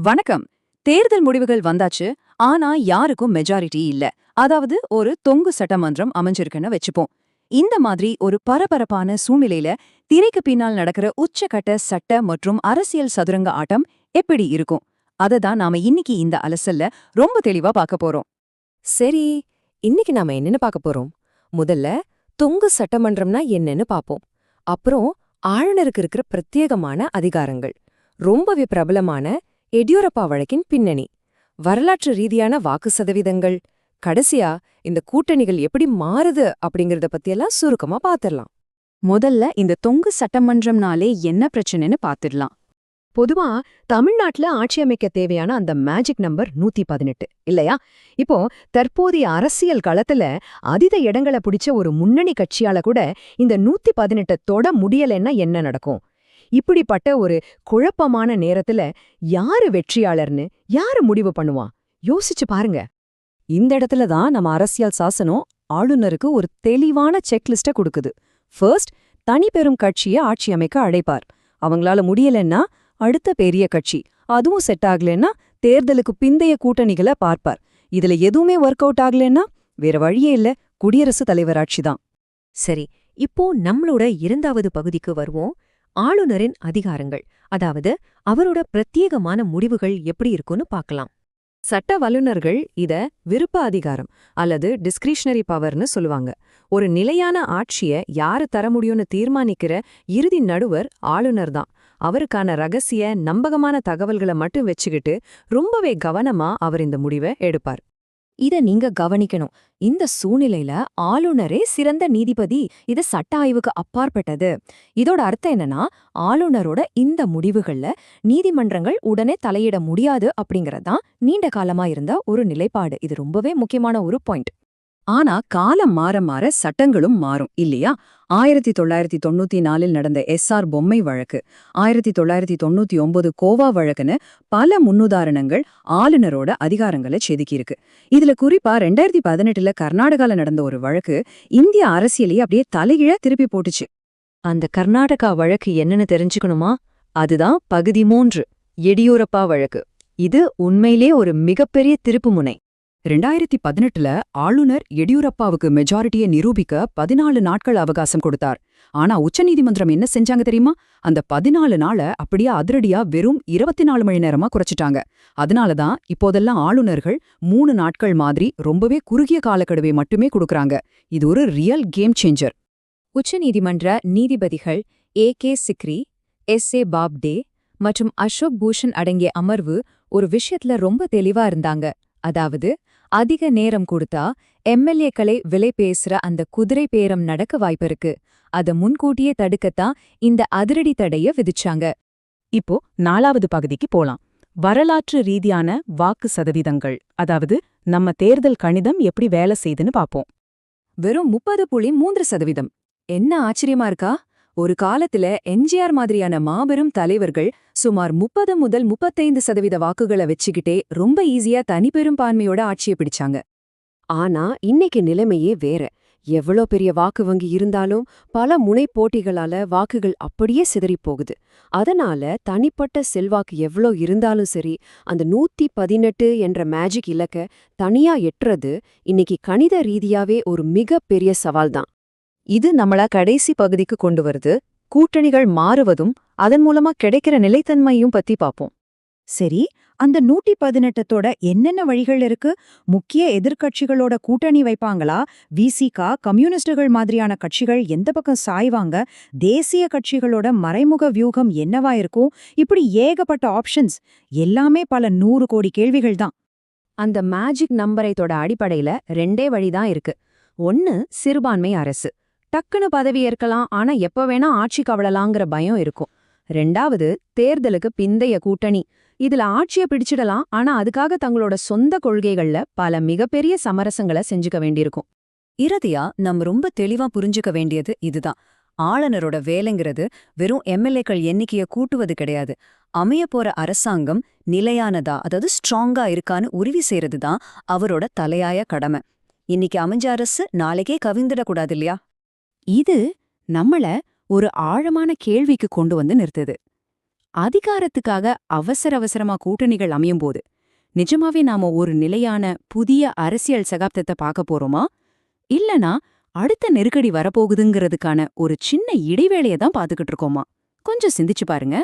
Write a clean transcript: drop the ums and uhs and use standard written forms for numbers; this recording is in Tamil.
வணக்கம். தேர்தல் முடிவுகள் வந்தாச்சு. ஆனா யாருக்கும் மெஜாரிட்டி இல்ல. அதாவது ஒரு தொங்கு சட்டமன்றம் அமைஞ்சிருக்குன்னு வச்சுப்போம். இந்த மாதிரி ஒரு பரபரப்பான சூழ்நிலையில திரைக்கு பின்னால் நடக்கிற உச்சகட்ட சட்ட மற்றும் அரசியல் சதுரங்க ஆட்டம் எப்படி இருக்கும்? அததான் நாம இன்னைக்கு இந்த அலசல்ல ரொம்ப தெளிவா பார்க்க போறோம். சரி, இன்னைக்கு நாம என்னன்னு பார்க்க போறோம்? முதல்ல தொங்கு சட்டமன்றம்னா என்னன்னு பாப்போம். அப்புறம் ஆளுநருக்கு இருக்கிற பிரத்யேகமான அதிகாரங்கள், ரொம்பவே பிரபலமான எடியூரப்பா வழக்கின் பின்னணி, வரலாற்று ரீதியான வாக்கு சதவீதங்கள், கடைசியா இந்த கூட்டணிகள் எப்படி மாறுது அப்படிங்கறத பத்தியெல்லாம் சுருக்கமா பாத்திரலாம். முதல்ல இந்த தொங்கு சட்டமன்றம்னாலே என்ன பிரச்சனைன்னு பார்த்துடலாம். பொதுவா தமிழ்நாட்டுல ஆட்சி அமைக்க தேவையான அந்த மேஜிக் நம்பர் 118 இல்லையா? இப்போ தற்போதைய அரசியல் களத்துல அதீத இடங்களை பிடிச்ச ஒரு முன்னணி கட்சியால கூட இந்த 118 தொட முடியலன்னா என்ன நடக்கும்? இப்படிப்பட்ட ஒரு குழப்பமான நேரத்துல யாரு வெற்றியாளர்னு யாரு முடிவு பண்ணுவான்? யோசிச்சு பாருங்க. இந்த இடத்துல தான் நம்ம அரசியல் சாசனம் ஆளுநருக்கு ஒரு தெளிவான செக்லிஸ்ட கொடுக்குது. ஃபர்ஸ்ட், தனிப்பெரும் கட்சியை ஆட்சி அமைக்க அழைப்பார். அவங்களால முடியலன்னா அடுத்த பெரிய கட்சி, அதுவும் செட் ஆகலன்னா தேர்தலுக்கு பிந்தைய கூட்டணிகளை பார்ப்பார். இதுல எதுவுமே ஒர்க் அவுட் ஆகலன்னா வேற வழியே இல்ல, குடியரசுத் தலைவர் ஆட்சிதான். சரி, இப்போ நம்மளோட இரண்டாவது பகுதிக்கு வருவோம். ஆளுநரின் அதிகாரங்கள், அதாவது அவரோட பிரத்யேகமான முடிவுகள் எப்படி இருக்குன்னு பார்க்கலாம். சட்ட வல்லுநர்கள் இத விருப்ப அதிகாரம் அல்லது டிஸ்கிரிஷனரி பவர்னு சொல்லுவாங்க. ஒரு நிலையான ஆட்சிய யாரு தர முடியும்னு தீர்மானிக்கிற இறுதி நடுவர் ஆளுநர் தான். அவருக்கான ரகசிய நம்பகமான தகவல்களை மட்டும் வச்சுக்கிட்டு ரொம்பவே கவனமா அவர் இந்த முடிவை எடுப்பார். இத நீங்க கவனிக்கணும். இந்த சூழ்நிலையில ஆளுநரே சிறந்த நீதிபதி. இது சட்ட ஆய்வுக்கு அப்பாற்பட்டது. இதோட அர்த்தம் என்னன்னா, ஆளுநரோட இந்த முடிவுகள்ல நீதிமன்றங்கள் உடனே தலையிட முடியாது அப்படிங்கறதுதான் நீண்ட காலமா இருந்த ஒரு நிலைப்பாடு. இது ரொம்பவே முக்கியமான ஒரு பாயிண்ட். ஆனா காலம் மாற மாற சட்டங்களும் மாறும் இல்லையா? 1994 நடந்த எஸ்ஆர் பொம்மை வழக்கு, 1999 கோவா வழக்குன்னு பல முன்னுதாரணங்கள் ஆளுநரோட அதிகாரங்களை செதுக்கியிருக்கு. இதுல குறிப்பா 2018 கர்நாடகால நடந்த ஒரு வழக்கு இந்திய அரசியலையே அப்படியே தலைகீழ திருப்பி போட்டுச்சு. அந்த கர்நாடகா வழக்கு என்னன்னு தெரிஞ்சுக்கணுமா? அதுதான் பகுதி 3, எடியூரப்பா வழக்கு. இது உண்மையிலே ஒரு மிகப்பெரிய திருப்புமுனை. 2018 ஆளுநர் எடியூரப்பாவுக்கு மெஜாரிட்டியை நிரூபிக்க 14 நாட்கள் அவகாசம் கொடுத்தார். ஆனா உச்சநீதிமன்றம் என்ன செஞ்சாங்க தெரியுமா? அந்த 14 நாள அப்படியே அதிரடியா வெறும் 24 மணி நேரமா குறைச்சிட்டாங்க. அதனாலதான் இப்போதெல்லாம் ஆளுநர்கள் 3 நாட்கள் மாதிரி ரொம்பவே குறுகிய காலக்கெடுவை மட்டுமே கொடுக்கறாங்க. இது ஒரு ரியல் கேம் சேஞ்சர். உச்சநீதிமன்ற நீதிபதிகள் கே சிக்ரி, ஏ பாப்டே மற்றும் அசோக் பூஷன் அடங்கிய அமர்வு ஒரு விஷயத்துல ரொம்ப தெளிவா இருந்தாங்க. அதாவது, அதிக நேரம் கொடுத்தா எம்எல்ஏக்களை விலை பேசுற அந்த குதிரை பேரம் நடக்க வாய்ப்பிருக்கு. அத முன்கூட்டியே தடுக்கத்தான் இந்த அதிரடி தடைய விதிச்சாங்க. இப்போ 4வது பகுதிக்கு போலாம். வரலாற்று ரீதியான வாக்கு சதவீதங்கள், அதாவது நம்ம தேர்தல் கணிதம் எப்படி வேலை செய்துன்னு பாப்போம். வெறும் 30.3%. என்ன ஆச்சரியமா இருக்கா? ஒரு காலத்துல எம்ஜிஆர் மாதிரியான மாபெரும் தலைவர்கள் சுமார் 30 முதல் 35% வாக்குகளை வச்சுக்கிட்டே ரொம்ப ஈஸியா தனிப்பெரும்பான்மையோட ஆட்சியை பிடிச்சாங்க. ஆனா இன்னைக்கு நிலைமையே வேற. எவ்வளோ பெரிய வாக்கு வங்கி இருந்தாலும் பல முனை போட்டிகளால வாக்குகள் அப்படியே சிதறிப் போகுது. அதனால தனிப்பட்ட செல்வாக்கு எவ்வளோ இருந்தாலும் சரி, அந்த 118 என்ற மேஜிக் இலக்க தனியா எட்டுறது இன்னைக்கு கணித ரீதியாவே ஒரு மிகப்பெரிய சவால்தான். இது நம்மள கடைசி பகுதிக்கு கொண்டு வருது. கூட்டணிகள் மாறுவதும் அதன் மூலமா கிடைக்கிற நிலைத்தன்மையும் பத்தி பாப்போம். சரி, அந்த 118 என்னென்ன வழிகள் இருக்கு? முக்கிய எதிர்க்கட்சிகளோட கூட்டணி வைப்பாங்களா? விசிகா, கம்யூனிஸ்டுகள் மாதிரியான கட்சிகள் எந்த பக்கம் சாய்வாங்க? தேசிய கட்சிகளோட மறைமுக வியூகம் என்னவா இருக்கும்? இப்படி ஏகப்பட்ட ஆப்ஷன்ஸ். எல்லாமே பல 100 கோடி கேள்விகள் தான். அந்த மேஜிக் நம்பரைத்தோட அடிப்படையில 2 வழிதான் இருக்கு. ஒன்னு, சிறுபான்மை அரசு. டக்குன்னு பதவி ஏற்கலாம், ஆனா எப்ப வேணா ஆட்சி கவழலாங்கிற பயம் இருக்கும். 2வது, தேர்தலுக்கு பிந்தைய கூட்டணி. இதுல ஆட்சியை பிடிச்சிடலாம், ஆனா அதுக்காக தங்களோட சொந்த கொள்கைகள்ல பல மிகப்பெரிய சமரசங்களை செஞ்சுக்க வேண்டியிருக்கும். இறுதியா நம்ம ரொம்ப தெளிவா புரிஞ்சுக்க வேண்டியது இதுதான். ஆளுநரோட வேலைங்கிறது வெறும் எம்எல்ஏக்கள் எண்ணிக்கைய கூட்டுவது கிடையாது. அமையப்போற அரசாங்கம் நிலையானதா, அதாவது ஸ்ட்ராங்கா இருக்கான்னு உறுதி செய்யறதுதான் அவரோட தலையாய கடமை. இன்னைக்கு அமைஞ்ச அரசு நாளைக்கே கவிழ்ந்துடக்கூடாது இல்லையா? இது நம்மள ஒரு ஆழமான கேள்விக்கு கொண்டு வந்து நிறுத்துது. அதிகாரத்துக்காக அவசரமா கூட்டணிகள் அமையும்போது நிஜமாவே நாம ஒரு நிலையான புதிய அரசியல் சகாப்தத்தை பார்க்க போறோமா, இல்லனா அடுத்த நெருக்கடி வரப்போகுதுங்கிறதுக்கான ஒரு சின்ன இடைவேளைய தான் பாத்துக்கிட்டு இருக்கோமா? கொஞ்சம் சிந்திச்சு பாருங்க.